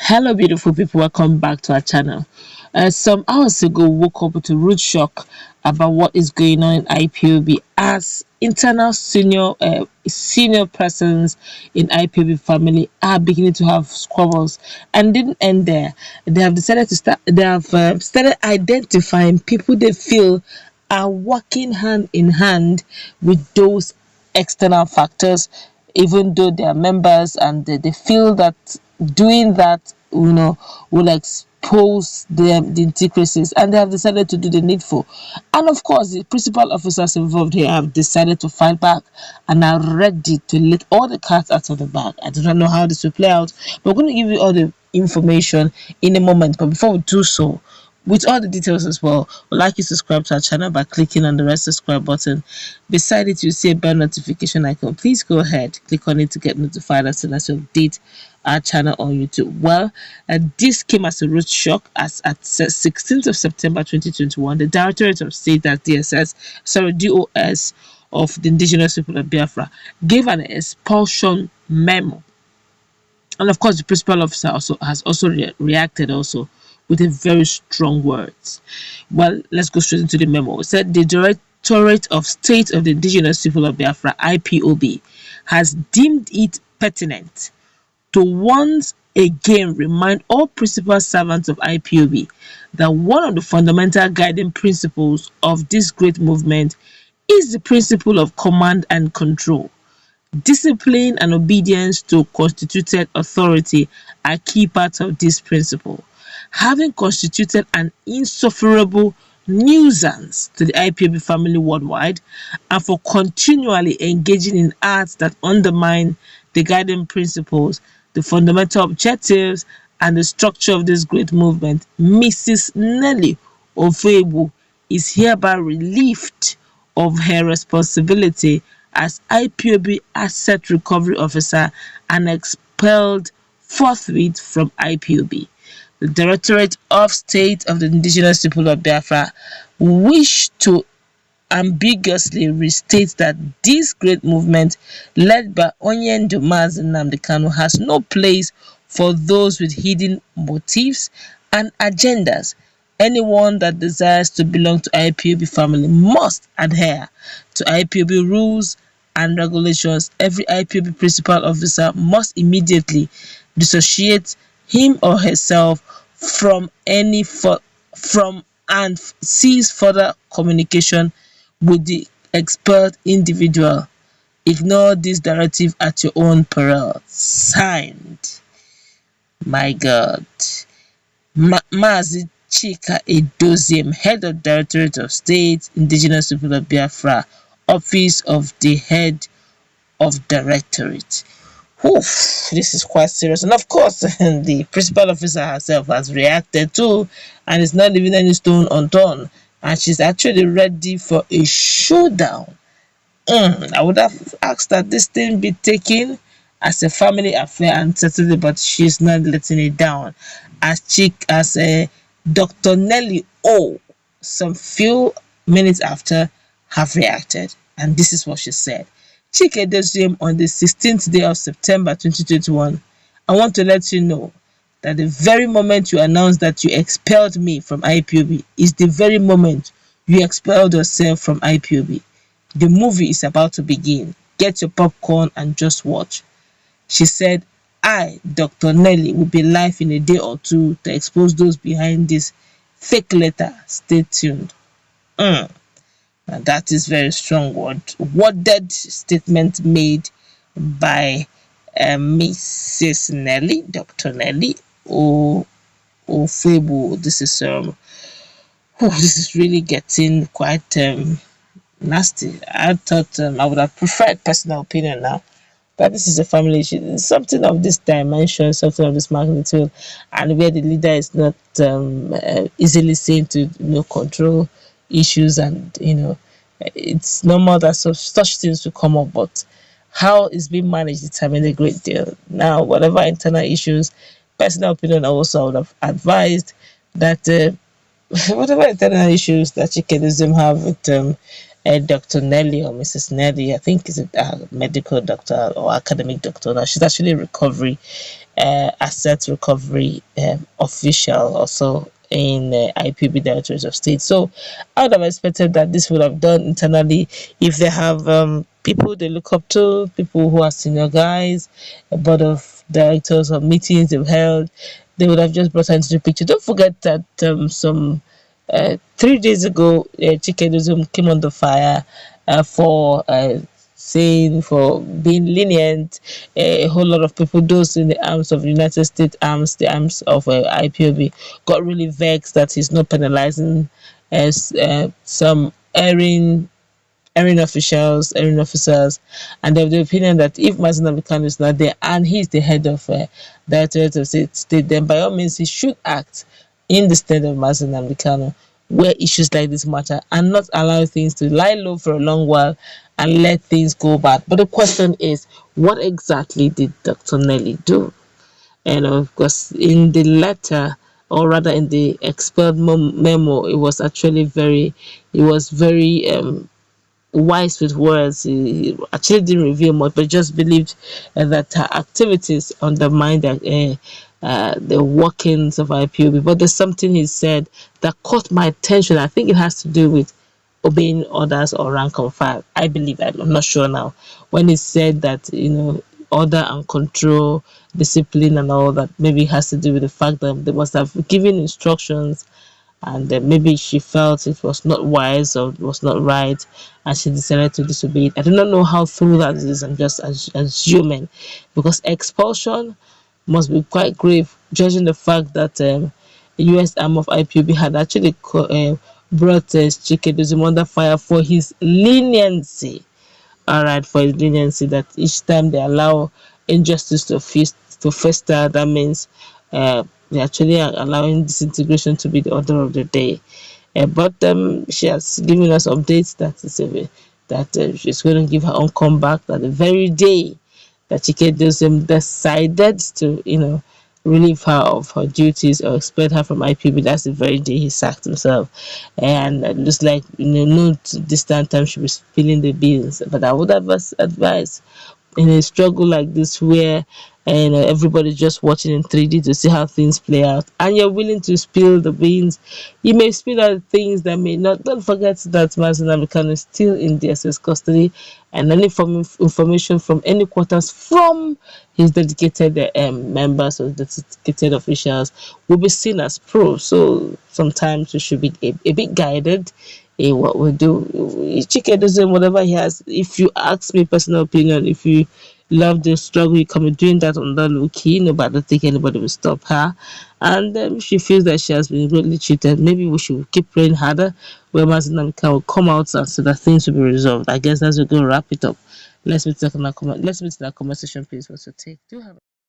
Hello, beautiful people. Welcome back to our channel. Some hours ago, woke up with a rude shock about what is going on in IPOB as internal senior persons in IPOB family are beginning to have squabbles, and didn't end there. They have decided to start. They have started identifying people they feel are working hand in hand with those external factors, even though they are members, and they feel that doing that, will expose the intricacies, and they have decided to do the needful. And of course, the principal officers involved here have decided to fight back and are ready to let all the cats out of the bag. I do not know how this will play out, but we're going to give you all the information in a moment. But before we do so, with all the details as well, we'd like you to subscribe to our channel by clicking on the red subscribe button. Beside it, you'll see a bell notification icon. Please go ahead, click on it to get notified as soon as we update our channel on YouTube. Well, this came as a rude shock as at 16th of September 2021, the Directorate of State, at DOS of the Indigenous People of Biafra, gave an expulsion memo. And of course, the principal officer has reacted also with a very strong words. Well, let's go straight into the memo. It said the Directorate of State of the Indigenous People of Biafra, IPOB, has deemed it pertinent to once again remind all principal servants of IPOB that one of the fundamental guiding principles of this great movement is the principle of command and control. Discipline and obedience to constituted authority are key parts of this principle. Having constituted an insufferable nuisance to the IPOB family worldwide, and for continually engaging in acts that undermine the guiding principles, the fundamental objectives, and the structure of this great movement, Mrs. Nelly Ofebu is hereby relieved of her responsibility as IPOB Asset Recovery Officer and expelled forthwith from IPOB. The Directorate of State of the Indigenous People of Biafra wish to ambiguously restate that this great movement led by Nnamdi Nnamdi Kanu has no place for those with hidden motives and agendas. Anyone that desires to belong to IPOB family must adhere to IPOB rules and regulations. Every IPOB principal officer must immediately dissociate him or herself from and cease further communication with the expelled individual. Ignore this directive at your own peril. Signed, my God, Mazi Chika Edoziem, Head of Directorate of State, Indigenous People of Biafra, Office of the Head of Directorate. Oof, this is quite serious. And of course, the principal officer herself has reacted too, and is not leaving any stone unturned. And she's actually ready for a showdown. I would have asked that this thing be taken as a family affair and settled it, but she's not letting it down. As Dr. Nelly O, some few minutes after, have reacted, and this is what she said. Chika Edoziem, on the 16th day of September 2021, I want to let you know that the very moment you announced that you expelled me from IPOB is the very moment you expelled yourself from IPOB. The movie is about to begin. Get your popcorn and just watch. She said, I, Dr. Nelly, will be live in a day or two to expose those behind this fake letter. Stay tuned. And that is very strong worded statement made by Mrs. Nelly, Dr. Nelly Ofebu. This is really getting quite nasty. I thought I would have preferred personal opinion now, but this is a family issue. Something of this dimension, something of this magnitude, and where the leader is not easily seen to control issues, and it's normal that such things will come up, but how it's being managed determines a great deal. Now, whatever internal issues, personal opinion, also I would have advised that whatever internal issues that Chika Edoziem have with Dr. Nelly or Mrs. Nelly, I think is a medical doctor or academic doctor. Now she's actually a recovery asset recovery official also in IPB Directorate of State. So I would have expected that this would have done internally if they have people they look up to, people who are senior guys, a board of directors or meetings they've held, they would have just brought her into the picture. Don't forget that some 3 days ago, Chika Edoziem came under fire for saying for being lenient. A whole lot of people, those in the arms of the United States arms, the arms of IPOB, got really vexed that he's not penalizing as some erring officers, and they have the opinion that if Mazi Nnamdi Kanu is not there and he's the head of Directorate of State, then by all means he should act in the stead of Mazi Nnamdi Kanu where issues like this matter, and not allow things to lie low for a long while and let things go bad. But the question is, what exactly did Dr. Nelly do? And of course, in the letter, or rather in the expelled memo, it was very wise with words. He actually didn't reveal much, but just believed that her activities undermined the workings of IPOB. But there's something he said that caught my attention. I think it has to do with obeying orders or rank and file. I believe, I'm not sure now. When he said that, order and control, discipline, and all that, maybe it has to do with the fact that they must have given instructions and maybe she felt it was not wise or it was not right and she decided to disobey it. I do not know how true that is. I'm just assuming, because expulsion must be quite grave, judging the fact that the US arm of IPOB had actually brought Chika Edoziem under fire for his leniency. All right, for his leniency, that each time they allow injustice to fester, that means they're actually allowing disintegration to be the order of the day. But she has given us updates that she's going to give her own comeback that the very day that Chika Edoziem decided to, relieve her of her duties or expel her from IPB. That's the very day he sacked himself. And it looks like, no distant time she was feeling the bills. But I would have advised in a struggle like this where everybody's just watching in 3D to see how things play out, and you're willing to spill the beans, you may spill out things that may not. Don't forget that Mazi Nnamdi Kanu is still in DSS custody, and any information from any quarters from his dedicated members or dedicated officials will be seen as proof. So sometimes we should be a bit guided in what we do. Chika Edoziem, whatever he has, if you ask me personal opinion, if you love the struggle, you come doing that on the low key, but I don't think anybody will stop her. And if she feels that she has been greatly treated, maybe we should keep praying harder where Mazi Nnamdi Kanu will come out and so that things will be resolved. I guess that's we're going to wrap it up. Let's meet in that conversation, please. What's your take? Do you have